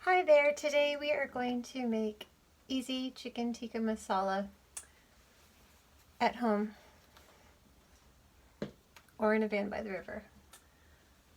Hi there, today we are going to make easy chicken tikka masala at home or in a van by the river.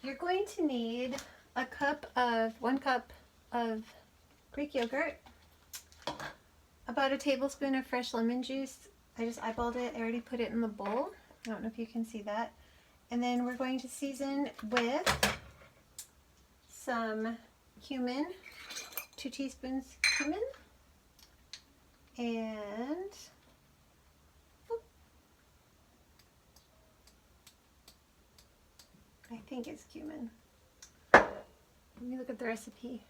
You're going to need one cup of Greek yogurt, about a tablespoon of fresh lemon juice. I just eyeballed it, I already put it in the bowl. I don't know if you can see that. And then we're going to season with some cumin, 2 teaspoons cumin, and I think it's cumin. Let me look at the recipe.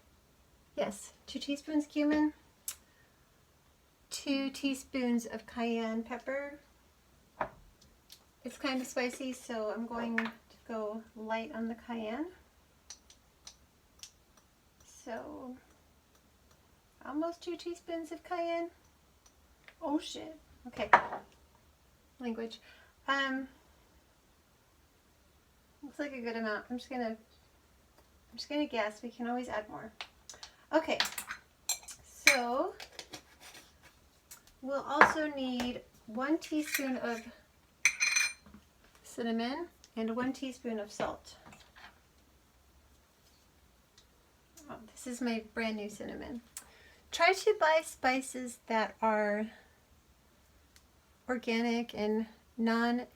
Yes, 2 teaspoons cumin, 2 teaspoons of cayenne pepper. It's kind of spicy, so I'm going to go light on the cayenne. So almost 2 teaspoons of cayenne. Oh shit. Okay. Language. Looks like a good amount. I'm just gonna guess. We can always add more. Okay. So we'll also need 1 teaspoon of cinnamon and 1 teaspoon of salt. Oh, this is my brand new cinnamon. Try to buy spices that are organic and non-irradiated.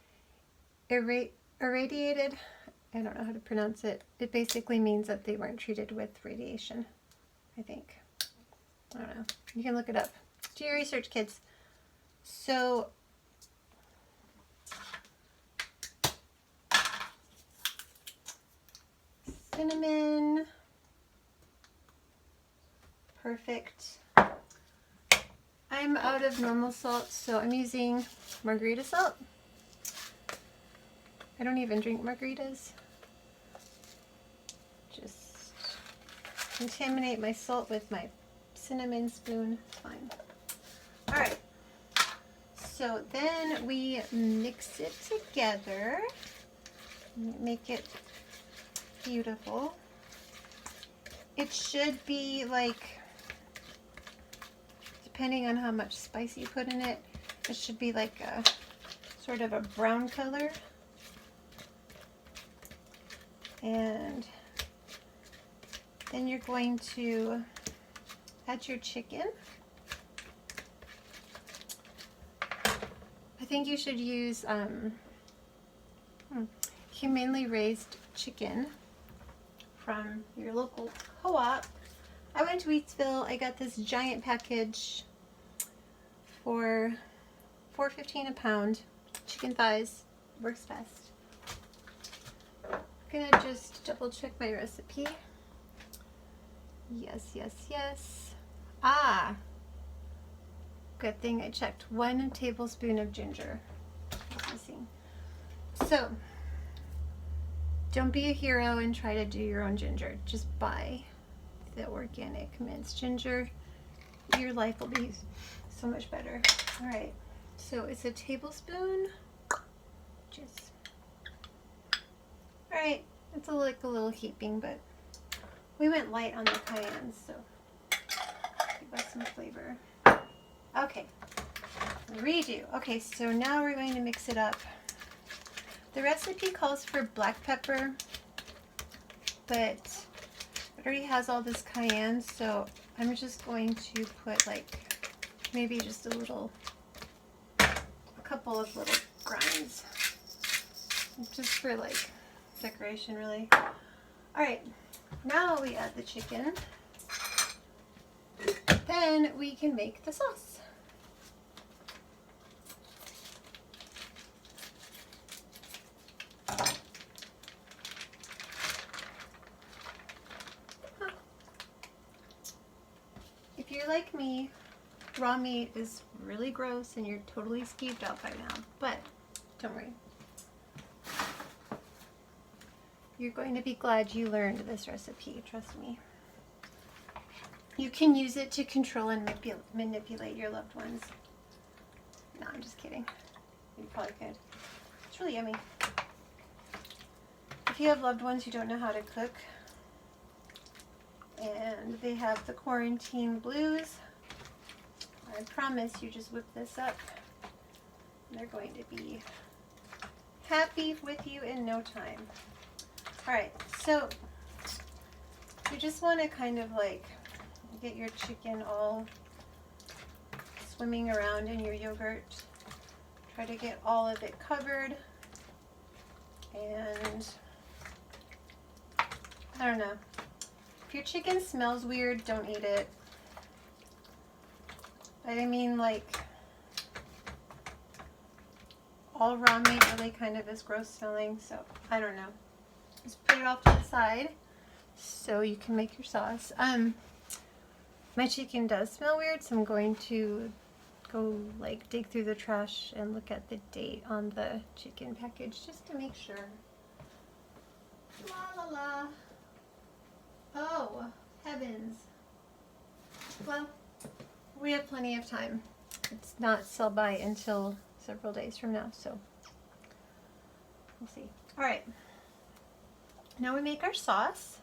I don't know how to pronounce it. It basically means that they weren't treated with radiation, I think. I don't know. You can look it up. Do your research, kids. So cinnamon. Perfect. I'm out of normal salt, so I'm using margarita salt. I don't even drink margaritas. Just contaminate my salt with my cinnamon spoon. It's fine. Alright. So then we mix it together. Make it beautiful. It should be like, depending on how much spice you put in it, it should be like a sort of a brown color. And then you're going to add your chicken. I think you should use humanely raised chicken from your local co-op. I went to Wheatsville. I got this giant package for $4.15 a pound. Chicken thighs, works best. I'm gonna just double check my recipe. Yes, yes, yes. Ah, good thing I checked. 1 tablespoon of ginger was missing. So don't be a hero and try to do your own ginger. Just buy the organic minced ginger. Your life will be so much better. All right, so it's a tablespoon. Just all right. It's like a little heaping, but we went light on the cayenne, so give us some flavor. Okay, redo. Okay, so now we're going to mix it up. The recipe calls for black pepper, but it already has all this cayenne, so I'm just going to put like maybe just a couple of little grinds, just for like decoration, really. All right, now we add the chicken. Then we can make the sauce. If you're like me, raw meat is really gross and you're totally skeeved out by now, but don't worry. You're going to be glad you learned this recipe, trust me. You can use it to control and manipulate your loved ones. No, I'm just kidding. You probably could. It's really yummy. If you have loved ones who don't know how to cook, And they have the quarantine blues. I promise you just whip this up. They're going to be happy with you in no time. Alright, so you just want to kind of like get your chicken all swimming around in your yogurt. Try to get all of it covered. And I don't know. If your chicken smells weird, don't eat it. But I mean, like, all raw meat really kind of is gross smelling, so I don't know. Just put it off to the side so you can make your sauce. My chicken does smell weird, so I'm going to go like dig through the trash and look at the date on the chicken package just to make sure. La la la. Oh, heavens. Well, we have plenty of time. It's not sell by until several days from now, so we'll see. All right. Now we make our sauce.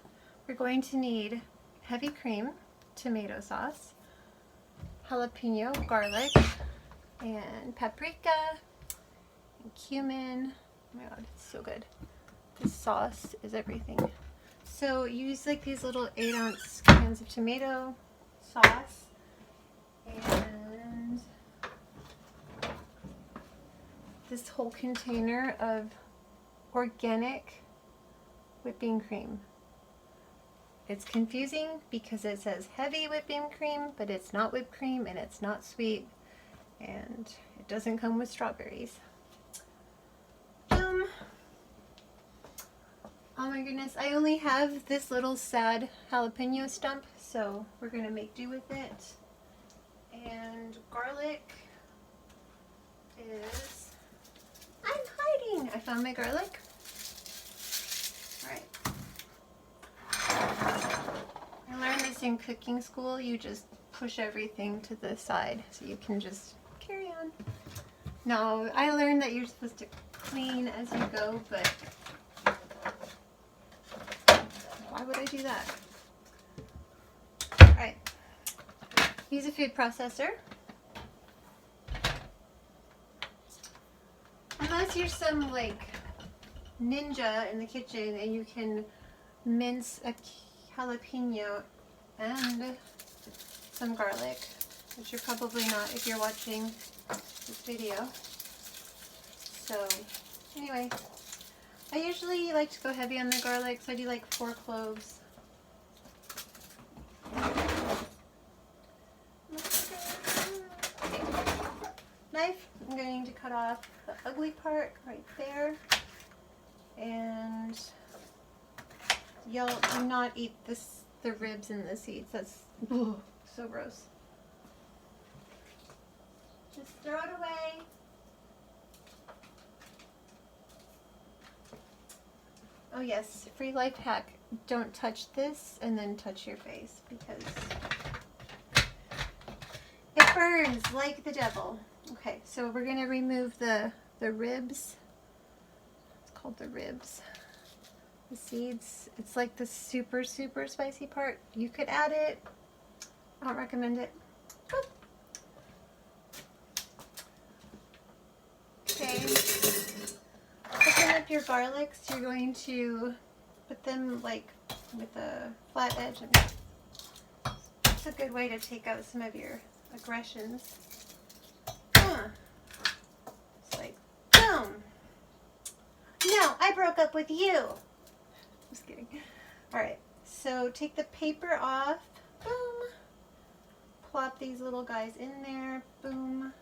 We're going to need heavy cream, tomato sauce, jalapeno, garlic, and paprika, and cumin. Oh my god, it's so good. This sauce is everything. So use like these little 8-ounce cans of tomato sauce and this whole container of organic whipping cream. It's confusing because it says heavy whipping cream, but it's not whipped cream and it's not sweet, and it doesn't come with strawberries. Oh my goodness, I only have this little sad jalapeno stump, so we're gonna make do with it. And garlic is, I'm hiding. I found my garlic. All right. I learned this in cooking school. You just push everything to the side so you can just carry on. No, I learned that you're supposed to clean as you go, but why would I do that? All right. Use a food processor. Unless you're some like ninja in the kitchen and you can mince a jalapeno and some garlic, which you're probably not if you're watching this video. So anyway, I usually like to go heavy on the garlic, so I do like 4 cloves. Okay. Knife, I'm going to cut off the ugly part right there. And y'all do not eat the ribs and the seeds. That's so gross. Just throw it away. Oh yes, free life hack. Don't touch this and then touch your face because it burns like the devil. Okay, so we're gonna remove the ribs. It's called the ribs. The seeds. It's like the super, super spicy part. You could add it. I don't recommend it. Okay. Open up your garlics. You're going to put them like with a flat edge, and it's a good way to take out some of your aggressions. It's like, boom. No, I broke up with you. Just kidding. All right, so take the paper off. Boom. Plop these little guys in there. Boom.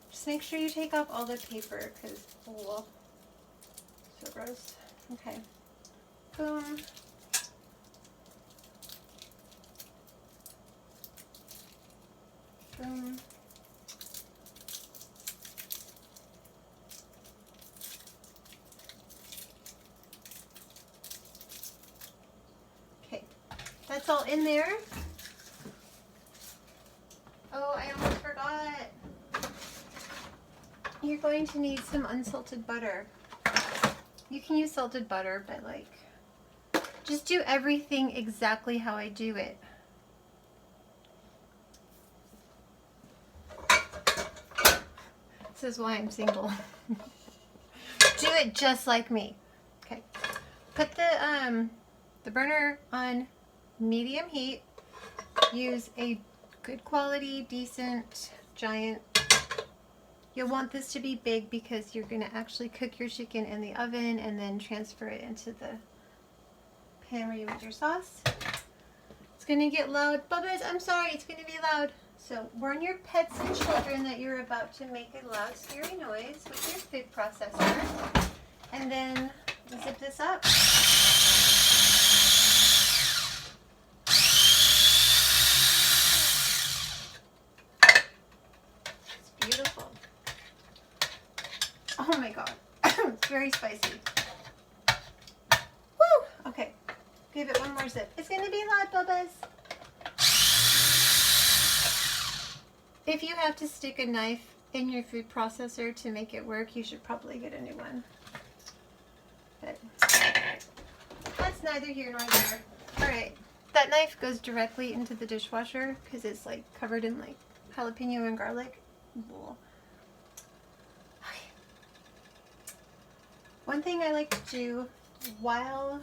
Just make sure you take off all the paper because, oh, so gross. Okay. Boom. Boom. Okay, that's all in there. Oh, I almost forgot. You're going to need some unsalted butter. You can use salted butter, but like, Just do everything exactly how I do it. This is why I'm single. Do it just like me. Okay. Put the burner on medium heat. Use a good quality, decent, giant. You'll want this to be big because you're going to actually cook your chicken in the oven and then transfer it into the pan where you make your sauce. It's going to get loud. Bubba's, I'm sorry, it's going to be loud. So warn your pets and children that you're about to make a loud, scary noise with your food processor. And then zip this up. It's beautiful. Oh my god. It's very spicy. Woo! Okay. Give it one more zip. It's going to be loud, Bubba's. If you have to stick a knife in your food processor to make it work, you should probably get a new one. But that's neither here nor there. Alright, that knife goes directly into the dishwasher because it's like covered in like jalapeno and garlic. Okay. One thing I like to do while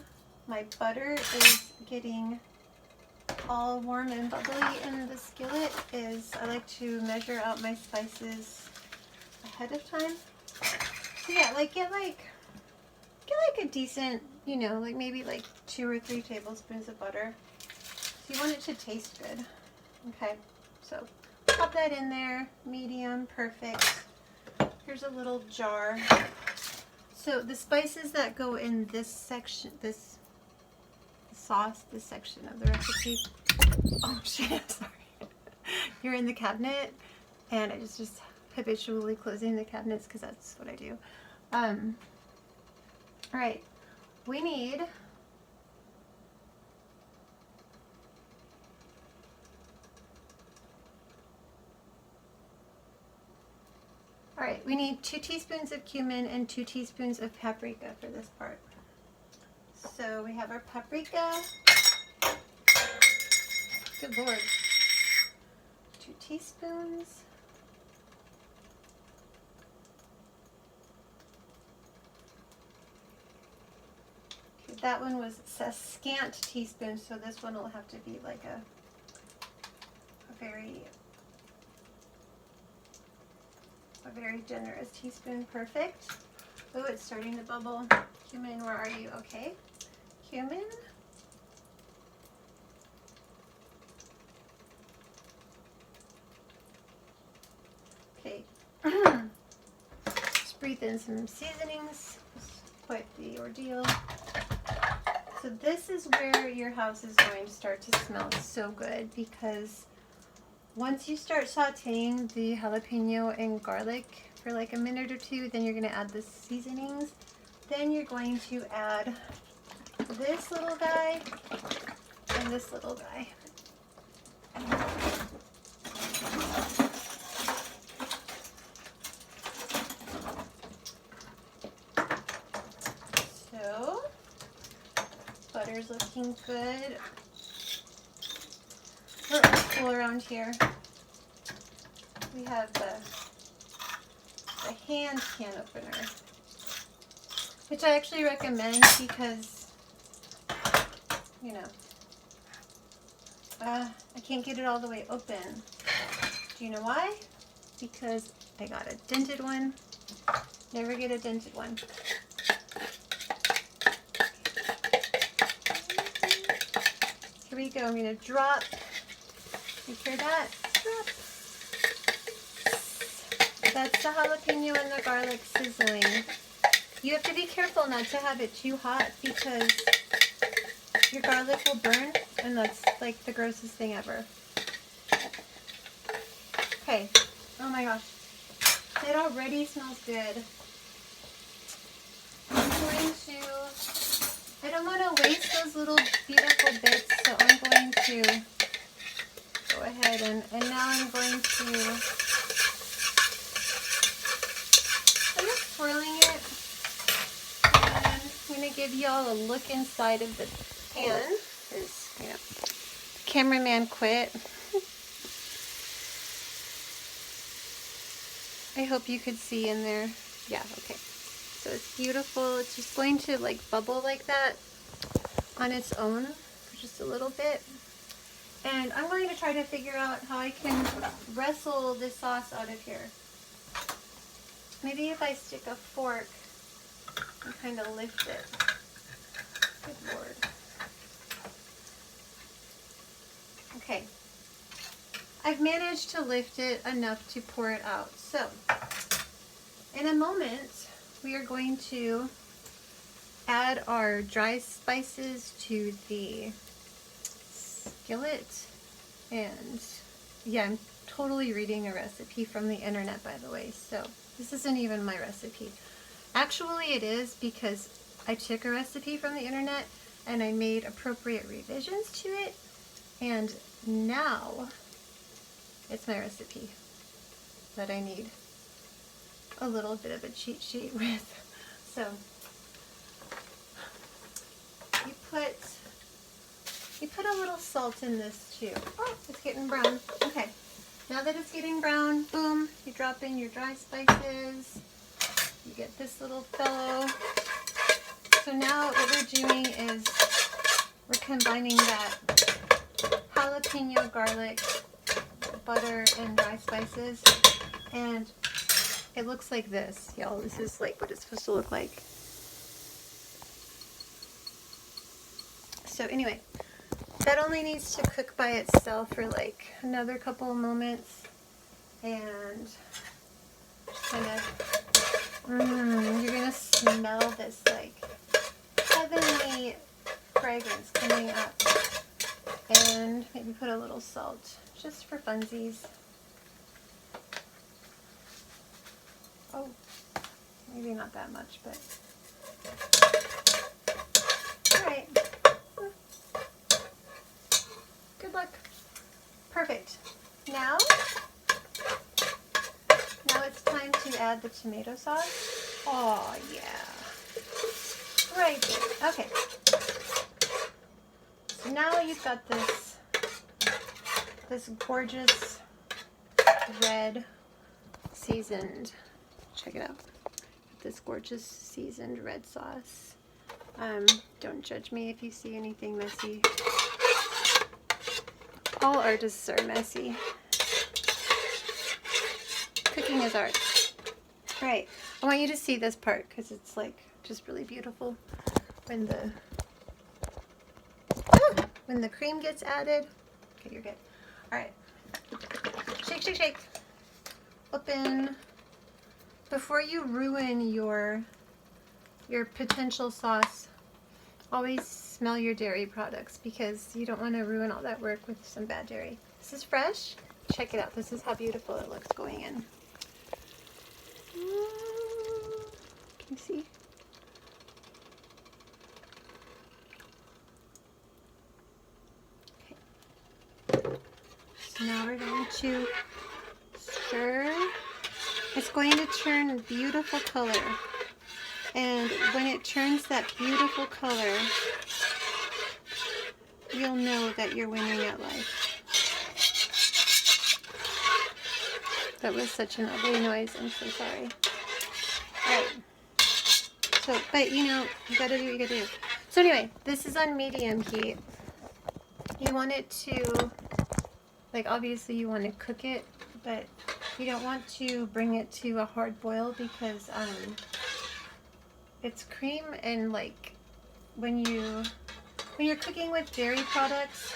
my butter is getting all warm and bubbly in the skillet is I like to measure out my spices ahead of time. So yeah, like get like a decent, you know, like maybe like 2 or 3 tablespoons of butter. So you want it to taste good. Okay, so pop that in there, medium, perfect. Here's a little jar. So the spices that go in this section, this sauce, this section of the recipe. Oh shit, I'm sorry. You're in the cabinet and I just habitually closing the cabinets because that's what I do. Alright, we need Alright, we need 2 teaspoons of cumin and 2 teaspoons of paprika for this part. So we have our paprika. Good lord. 2 teaspoons. Okay, that one says scant teaspoon, so this one will have to be like a very generous teaspoon. Perfect. Oh, it's starting to bubble. Cumin, where are you? Okay. Cumin. Okay. Just breathe in some seasonings. It's quite the ordeal. So this is where your house is going to start to smell so good because once you start sauteing the jalapeno and garlic for like a minute or 2, then you're going to add the seasonings. Then you're going to add this little guy and this little guy. So, butter's looking good. We're old school around here. We have the hand can opener, which I actually recommend because, you know, I can't get it all the way open. Do you know why? Because I got a dented one. Never get a dented one. Here we go. I'm going to drop. You hear that? Drop. That's the jalapeno and the garlic sizzling. You have to be careful not to have it too hot because your garlic will burn, and that's like the grossest thing ever. Okay. Oh my gosh. It already smells good. I don't want to waste those little beautiful bits, so I'm going to go ahead and now I'm going to, I'm just swirling it, and I'm going to give y'all a look inside of the pan because, you know, the cameraman quit. I hope you could see in there. Yeah, okay. So it's beautiful. It's just going to like bubble like that on its own for just a little bit. And I'm going to try to figure out how I can wrestle this sauce out of here. Maybe if I stick a fork and kind of lift it. Good Lord. Okay. I've managed to lift it enough to pour it out. So, in a moment, we are going to add our dry spices to the skillet. And yeah, I'm totally reading a recipe from the internet, by the way. So this isn't even my recipe. Actually, it is, because I took a recipe from the internet and I made appropriate revisions to it. And now it's my recipe that I need a little bit of a cheat sheet with. So you put a little salt in this too. Oh, it's getting brown. Okay, now that it's getting brown, boom, you drop in your dry spices. You get this little fellow. So now what we're doing is we're combining that jalapeno, garlic, butter, and dry spices, and it looks like this, y'all. This is like what it's supposed to look like. So anyway, that only needs to cook by itself for like another couple of moments, and kind of, you're gonna smell this like heavenly fragrance coming up. And maybe put a little salt, just for funsies. Oh, maybe not that much, but all right. Good luck. Perfect. Now it's time to add the tomato sauce. Oh yeah. Right there. Okay. So now you've got this gorgeous red seasoned, check it out, this gorgeous seasoned red sauce. Don't judge me if you see anything messy. All artists are messy. Cooking is art. All right, I want you to see this part because it's like just really beautiful when the cream gets added. Okay, you're good. All right, shake, shake, shake. Open. Before you ruin your potential sauce, always smell your dairy products because you don't want to ruin all that work with some bad dairy. This is fresh. Check it out. This is how beautiful it looks going in. Can you see? So now we're going to stir. It's going to turn a beautiful color. And when it turns that beautiful color, you'll know that you're winning at life. That was such an ugly noise. I'm so sorry. Alright. So, but you know, you gotta do what you gotta do. So anyway, this is on medium heat. You want it to, like, obviously you want to cook it, but you don't want to bring it to a hard boil because it's cream, and like when you're cooking with dairy products,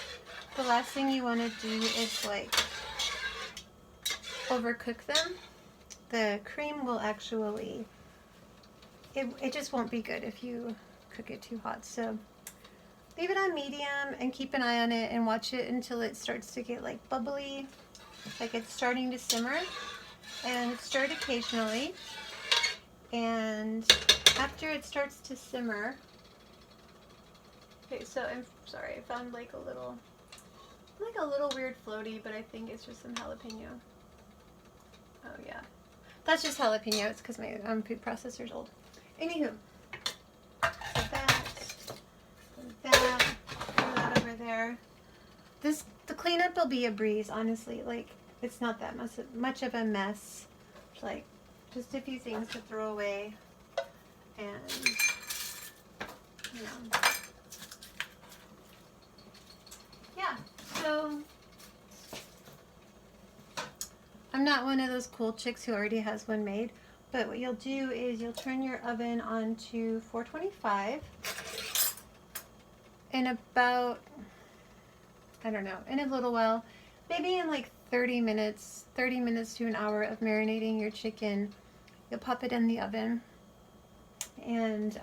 the last thing you want to do is like overcook them. The cream will actually, it just won't be good if you cook it too hot. So leave it on medium and keep an eye on it and watch it until it starts to get like bubbly, like it's starting to simmer, and stir it occasionally. And after it starts to simmer, okay, so I'm sorry, I found like a little weird floaty, but I think it's just some jalapeno. Oh yeah, that's just jalapeno. It's because my food processor's old. Anywho, that. there. The cleanup will be a breeze, honestly. Like, it's not that much of a mess. Like, just a few things to throw away. And, you know. Yeah, so I'm not one of those cool chicks who already has one made. But what you'll do is you'll turn your oven on to 425 in about, I don't know, in a little while, maybe in like 30 minutes to an hour of marinating your chicken. You'll pop it in the oven, and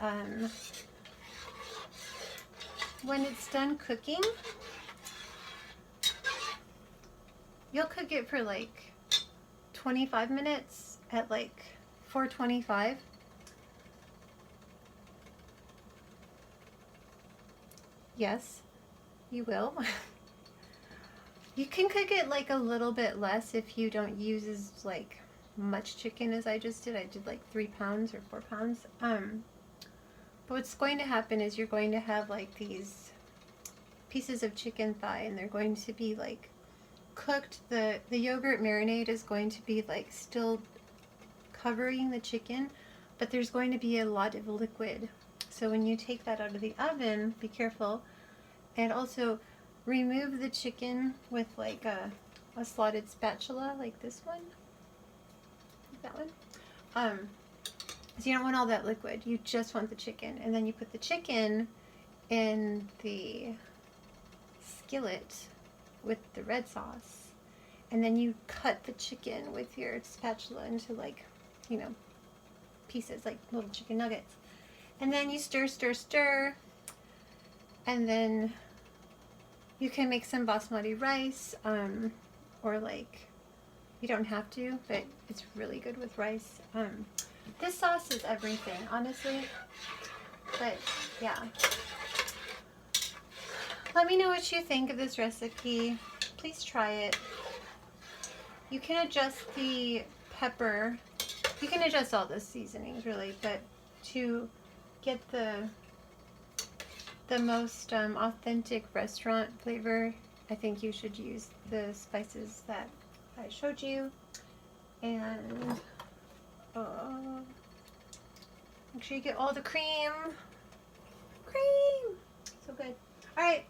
when it's done cooking, you'll cook it for like 25 minutes at like 425. Yes, you will. You can cook it like a little bit less if you don't use as like much chicken as I just did. I did like 3 pounds or 4 pounds. But what's going to happen is you're going to have like these pieces of chicken thigh, and they're going to be like cooked. The yogurt marinade is going to be like still covering the chicken, but there's going to be a lot of liquid. So when you take that out of the oven, be careful, and also remove the chicken with like a slotted spatula, like this one, like that one. So you don't want all that liquid, you just want the chicken. And then you put the chicken in the skillet with the red sauce, and then you cut the chicken with your spatula into like, you know, pieces, like little chicken nuggets. And then you stir, stir, stir, and then you can make some basmati rice, or like, you don't have to, but it's really good with rice. This sauce is everything, honestly, but yeah. Let me know what you think of this recipe. Please try it. You can adjust the pepper. You can adjust all the seasonings, really, but to get the most authentic restaurant flavor, I think you should use the spices that I showed you. And make sure you get all the cream. So good. All right,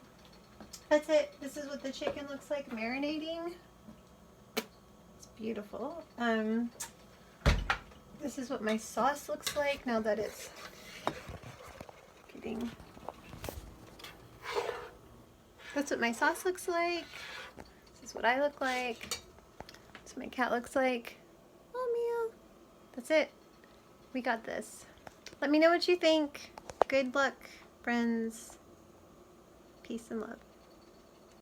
that's it. This is what the chicken looks like marinating. It's beautiful. This is what my sauce looks like now that it's getting. That's what my sauce looks like. This is what I look like. This is what my cat looks like. Oh, meow. That's it. We got this. Let me know what you think. Good luck, friends. Peace and love.